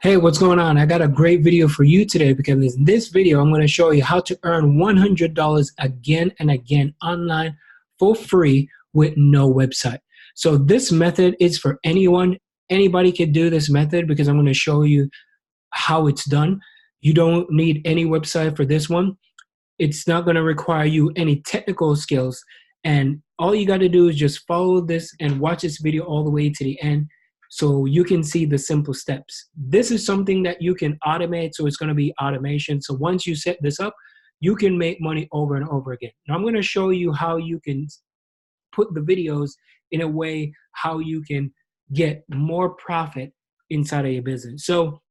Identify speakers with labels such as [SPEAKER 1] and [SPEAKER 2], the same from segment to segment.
[SPEAKER 1] Hey, what's going on? I got a great video for you today because in this video, I'm going to show you how to earn $100 again and again online for free with no website. So this method is for anyone. Anybody can do this method because I'm going to show you how it's done. You don't need any website for this one. It's not going to require you any technical skills. And all you got to do is just follow this and watch this video all the way to the end so you can see the simple steps. This is something that you can automate, so it's going to be automation. So once you set this up, you can make money over and over again. Now I'm going to show you how you can put the videos in a way how you can get more profit inside of your business. So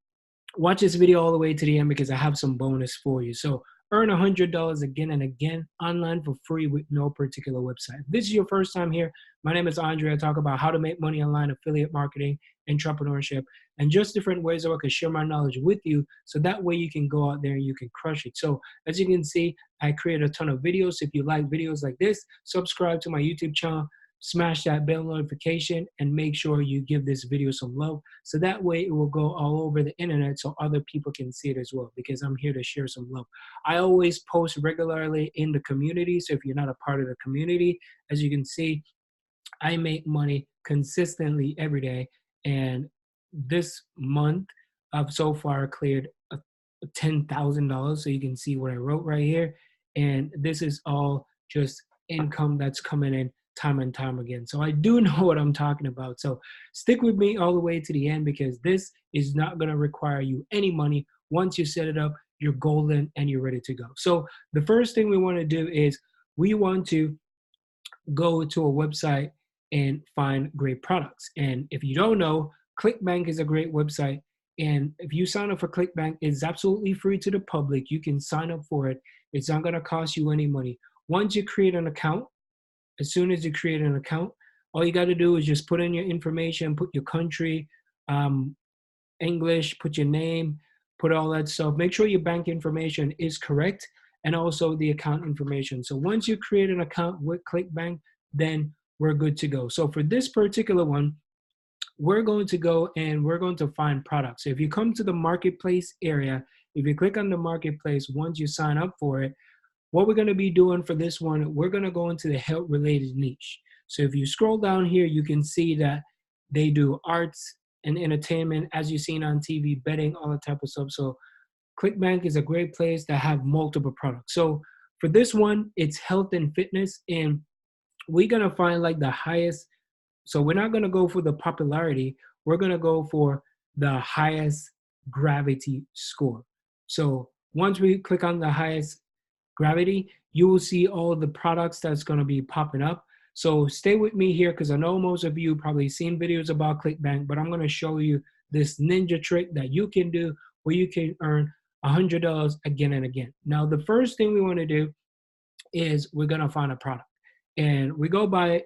[SPEAKER 1] watch this video all the way to the end because I have some bonus for you. So earn $100 again and again online for free with no particular website. If this is your first time here, my name is Andre. I talk about how to make money online, affiliate marketing, entrepreneurship, and just different ways that I can share my knowledge with you so that way you can go out there and you can crush it. So as you can see, I create a ton of videos. If you like videos like this, subscribe to my YouTube channel, smash that bell notification, and make sure you give this video some love so that way it will go all over the internet so other people can see it as well, because I'm here to share some love. I always post regularly in the community, so if you're not a part of the community, as you can see, I make money consistently every day, and this month I've so far cleared $10,000. So you can see what I wrote right here, and this is all just income that's coming in time and time again. So I do know what I'm talking about. So stick with me all the way to the end because this is not going to require you any money. Once you set it up, you're golden and you're ready to go. So the first thing we want to do is we want to go to a website and find great products. And if you don't know, Clickbank is a great website. And if you sign up for Clickbank, it's absolutely free to the public. You can sign up for it. It's not going to cost you any money. Once you create an account, as soon as you create an account, all you got to do is just put in your information, put your country, English, put your name, put all that stuff. Make sure your bank information is correct and also the account information. So once you create an account with Clickbank, then we're good to go. So for this particular one, we're going to go and we're going to find products. So if you come to the marketplace area, if you click on the marketplace, once you sign up for it, what we're going to be doing for this one, we're going to go into the health related niche. So if you scroll down here, you can see that they do arts and entertainment, as you've seen on TV, betting, all that type of stuff. So Clickbank is a great place to have multiple products. So for this one, it's health and fitness, and we're going to find like the highest. So we're not going to go for the popularity. We're going to go for the highest gravity score. So once we click on the highest gravity, you will see all the products that's going to be popping up. So stay with me here because I know most of you probably seen videos about Clickbank, but I'm going to show you this ninja trick that you can do where you can earn $100 again and again. Now, the first thing we want to do is we're going to find a product. And we go by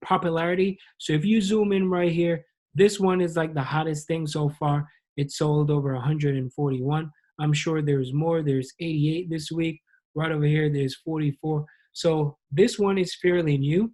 [SPEAKER 1] popularity. So if you zoom in right here, this one is like the hottest thing so far. It sold over 141. I'm sure there's more. There's 88 this week. Right over here, there's 44. So this one is fairly new.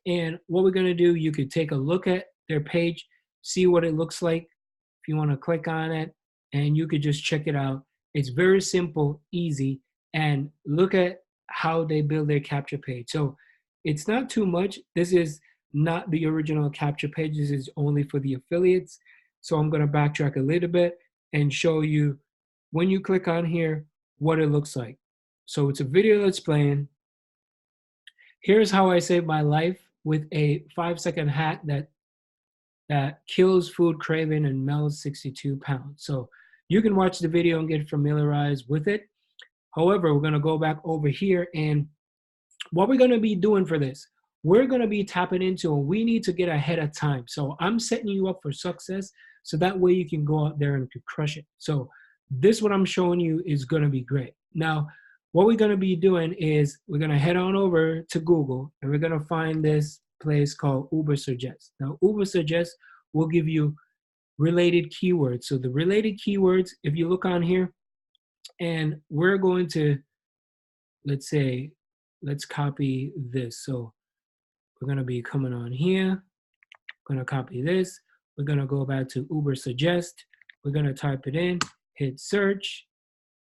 [SPEAKER 1] And what we're going to do, you could take a look at their page, see what it looks like. If you want to click on it, and you could just check it out. It's very simple, easy, and look at how they build their capture page. So it's not too much. This is not the original capture page. This is only for the affiliates. So I'm going to backtrack a little bit and show you when you click on here what it looks like. So it's a video that's playing. Here's how I save my life with a 5-second hack that kills food craving and melts 62 pounds. So you can watch the video and get familiarized with it. However, we're going to go back over here, and what we're going to be doing for this, we're going to be tapping into, and we need to get ahead of time. So I'm setting you up for success so that way you can go out there and crush it. So this, what I'm showing you, is going to be great. Now, what we're going to be doing is we're going to head on over to Google, and we're going to find this place called Ubersuggest. Now, Ubersuggest will give you related keywords. So the related keywords, if you look on here, and we're going to, let's say, let's copy this. So we're going to be coming on here. We're going to copy this. We're going to go back to Ubersuggest. We're going to type it in, hit search,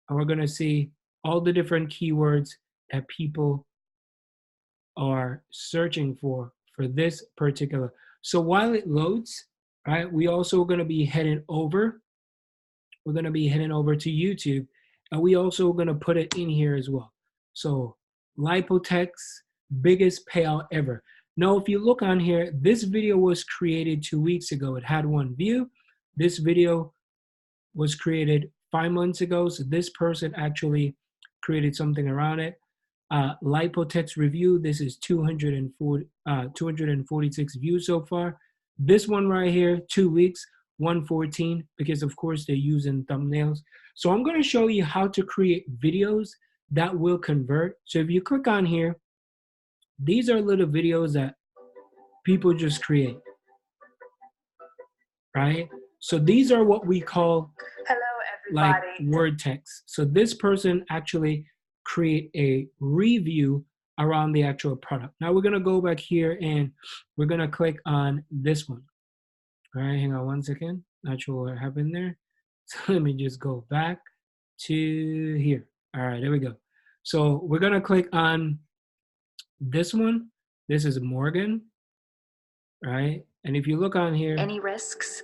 [SPEAKER 1] and we're going to see all the different keywords that people are searching for this particular. So while it loads, right, we also going to be heading over. We're going to be heading over to YouTube, and we also going to put it in here as well. So Lipotex, biggest payout ever. Now, if you look on here, this video was created 2 weeks ago. It had 1 view. This video was created 5 months ago. So this person actually created something around it. Lipotex review, this is 246 views so far. This one right here, 2 weeks, 114, because of course they're using thumbnails. So I'm going to show you how to create videos that will convert. So if you click on here, these are little videos that people just create, right? So these are what we call like word text. So this person actually create a review around the actual product. Now we're gonna go back here and we're gonna click on this one. All right, hang on 1 second. Not sure what happened there. So let me just go back to here. All right, there we go. So we're gonna click on this one. This is Morgan, right? And if you look on here,
[SPEAKER 2] any risks?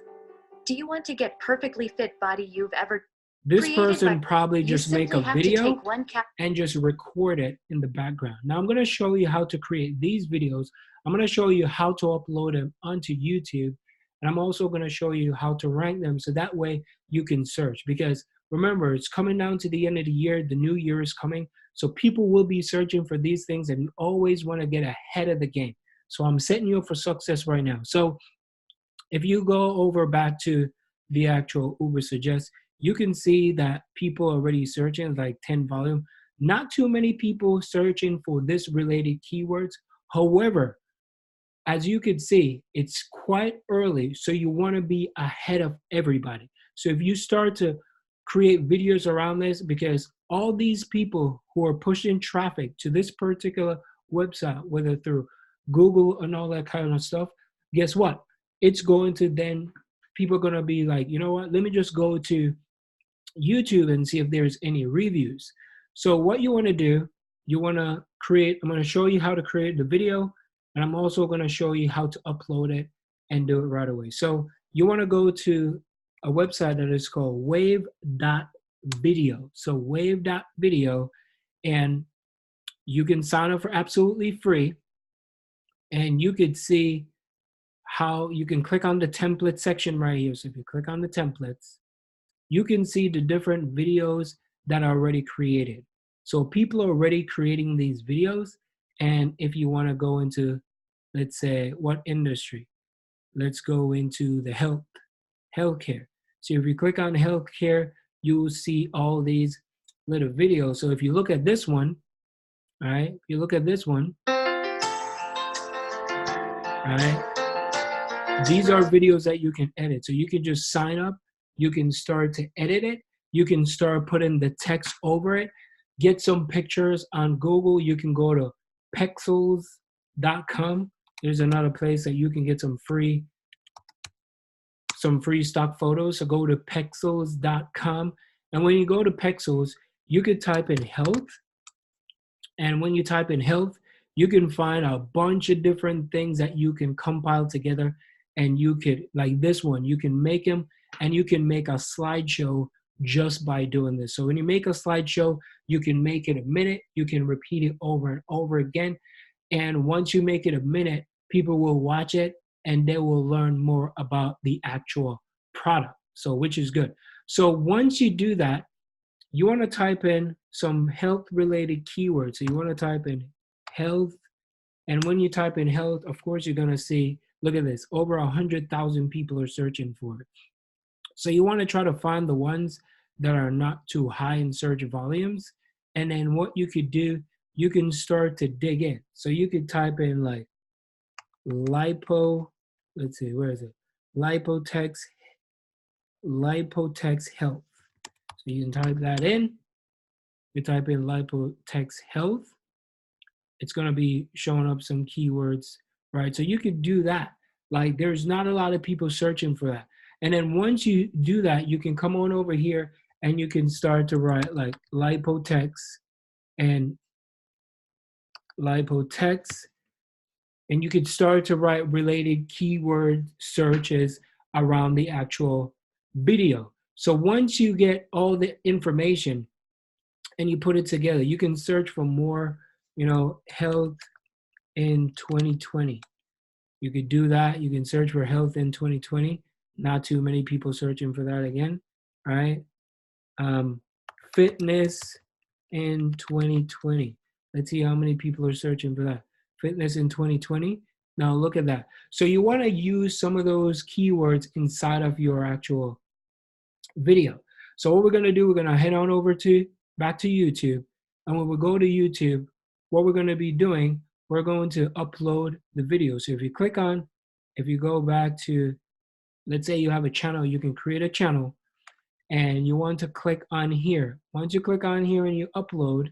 [SPEAKER 2] Do you want to get perfectly fit body you've ever
[SPEAKER 1] this person probably just make a video and just record it in the background. Now I'm going to show you how to create these videos. I'm going to show you how to upload them onto YouTube. And I'm also going to show you how to rank them so that way you can search. Because remember, it's coming down to the end of the year. The new year is coming. So people will be searching for these things, and you always want to get ahead of the game. So I'm setting you up for success right now. So if you go over back to the actual Ubersuggest, you can see that people are already searching like 10 volume. Not too many people searching for this related keywords. However, as you can see, it's quite early, so you want to be ahead of everybody. So if you start to create videos around this, because all these people who are pushing traffic to this particular website, whether through Google and all that kind of stuff, guess what? It's going to then, people are going to be like, you know what, let me just go to YouTube and see if there's any reviews. So what you want to do, you want to create, I'm going to show you how to create the video, and I'm also going to show you how to upload it and do it right away. So you want to go to a website that is called wave.video. So wave.video, and you can sign up for absolutely free, and you could see how you can click on the template section right here. So if you click on the templates, you can see the different videos that are already created. So people are already creating these videos. And if you want to go into, let's say, what industry? Let's go into the healthcare. So if you click on healthcare, you will see all these little videos. So if you look at this one, all right, if you look at this one, all right, these are videos that you can edit. So you can just sign up. You can start to edit it. You can start putting the text over it. Get some pictures on Google. You can go to pexels.com. There's another place that you can get some free stock photos. So go to pexels.com. And when you go to Pexels, you could type in health. And when you type in health, you can find a bunch of different things that you can compile together. And you could, like this one, you can make them, and you can make a slideshow just by doing this. So when you make a slideshow, you can make it a minute, you can repeat it over and over again. And once you make it a minute, people will watch it and they will learn more about the actual product. So which is good. So once you do that, you want to type in some health related keywords. So you want to type in health. And when you type in health, of course, you're going to see, look at this, over 100,000 people are searching for it. So you want to try to find the ones that are not too high in search volumes. And then what you could do, you can start to dig in. So you could type in like lipo, let's see, where is it? Lipotex health. So you can type that in. You type in Lipotex health. It's going to be showing up some keywords, right? So you could do that. Like there's not a lot of people searching for that. And then once you do that, you can come on over here and you can start to write like lipotext and lipotext, and you can start to write related keyword searches around the actual video. So once you get all the information and you put it together, you can search for more, health in 2020. You could do that. You can search for health in 2020. Not too many people searching for that again, right? Fitness in 2020. Let's see how many people are searching for that. Fitness in 2020. Now look at that. So you want to use some of those keywords inside of your actual video. So what we're going to do, we're going to head on over back to YouTube. And when we go to YouTube, what we're going to be doing, we're going to upload the video. So if you go back to, let's say you have a channel, you can create a channel and you want to click on here. Once you click on here and you upload,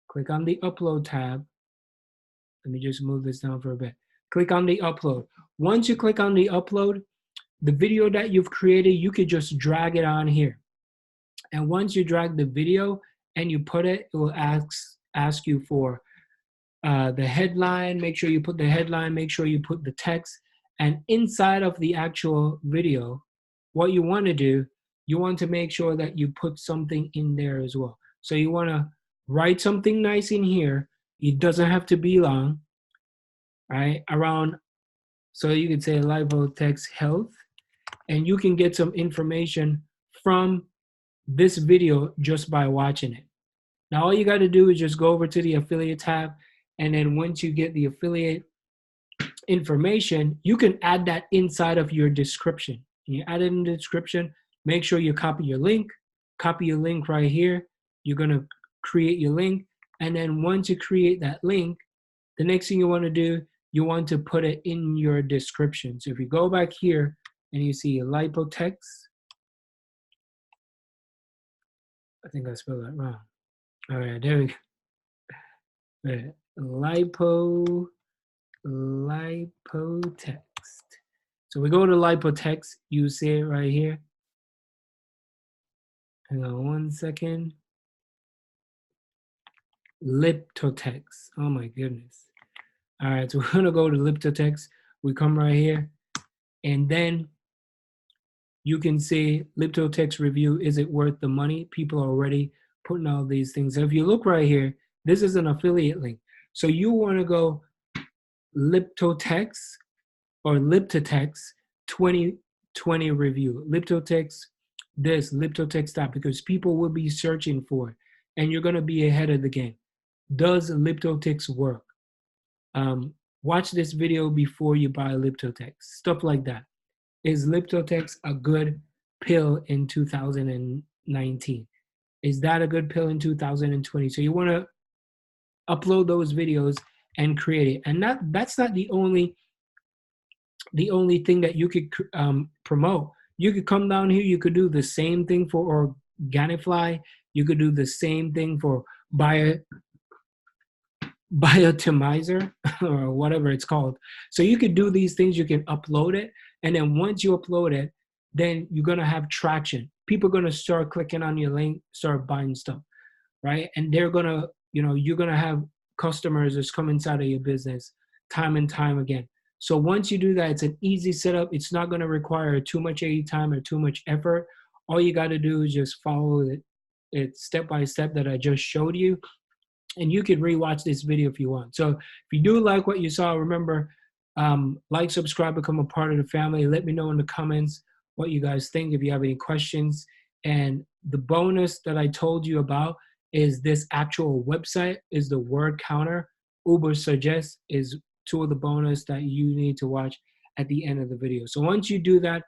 [SPEAKER 1] click on the upload tab. Let me just move this down for a bit. Click on the upload. Once you click on the upload, the video that you've created, you could just drag it on here. And once you drag the video and you put it, it will ask you for the headline. Make sure you put the headline, make sure you put the text. And inside of the actual video, what you want to do, you want to make sure that you put something in there as well. So you want to write something nice in here. It doesn't have to be long, right? So you could say lipotext health, and you can get some information from this video just by watching it. Now, all you got to do is just go over to the affiliate tab. And then once you get the affiliate information, you can add that inside of your description. You add it in the description, make sure you copy your link right here. You're going to create your link. And then once you create that link, the next thing you want to do, you want to put it in your description. So if you go back here and you see lipotext, I think I spelled that wrong. All right, there we go. Right. Lipotext. So we go to lipotext, you see it right here. Hang on one second. Liptotext. Oh my goodness. All right, so we're gonna go to liptotext. We come right here, and then you can see liptotext review. Is it worth the money? People are already putting all these things. So if you look right here, this is an affiliate link. So you want to go liptotext or liptotext 2020 review. Liptotext this, liptotext that, because people will be searching for it and you're going to be ahead of the game. Does liptotext work? Watch this video before you buy liptotext. Stuff like that. Is liptotext a good pill in 2019? Is that a good pill in 2020? So you want to upload those videos and create it. And that's not the only thing that you could promote. You could come down here, you could do the same thing for Organify. You could do the same thing for Biotomizer or whatever it's called. So you could do these things, you can upload it. And then once you upload it, then you're going to have traction. People are going to start clicking on your link, start buying stuff, right? And they're going to, you're going to have customers that's come inside of your business time and time again. So once you do that, it's an easy setup. It's not going to require too much time or too much effort. All you got to do is just follow it step by step that I just showed you. And you can rewatch this video if you want. So if you do like what you saw, remember, like, subscribe, become a part of the family. Let me know in the comments what you guys think, if you have any questions. And the bonus that I told you about is this actual website, is the word counter. Ubersuggest is two of the bonus that you need to watch at the end of the video. So once you do that,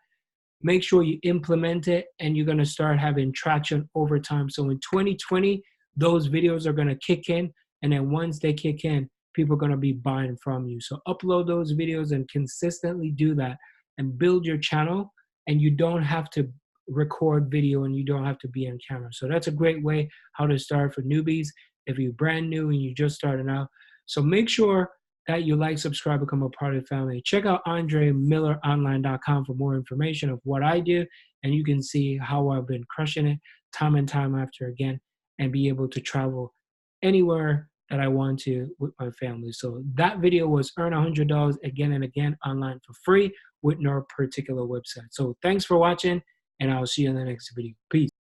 [SPEAKER 1] make sure you implement it and you're going to start having traction over time. So in 2020, those videos are going to kick in. And then once they kick in, people are going to be buying from you. So upload those videos and consistently do that and build your channel. And you don't have to record video and you don't have to be on camera. So that's a great way how to start for newbies if you're brand new and you're just starting out. So make sure that you like, subscribe, become a part of the family. Check out AndreMillerOnline.com for more information of what I do, and you can see how I've been crushing it time and time after again, and be able to travel anywhere that I want to with my family. So that video was earn $100 again and again online for free with no particular website. So thanks for watching, and I'll see you in the next video. Peace.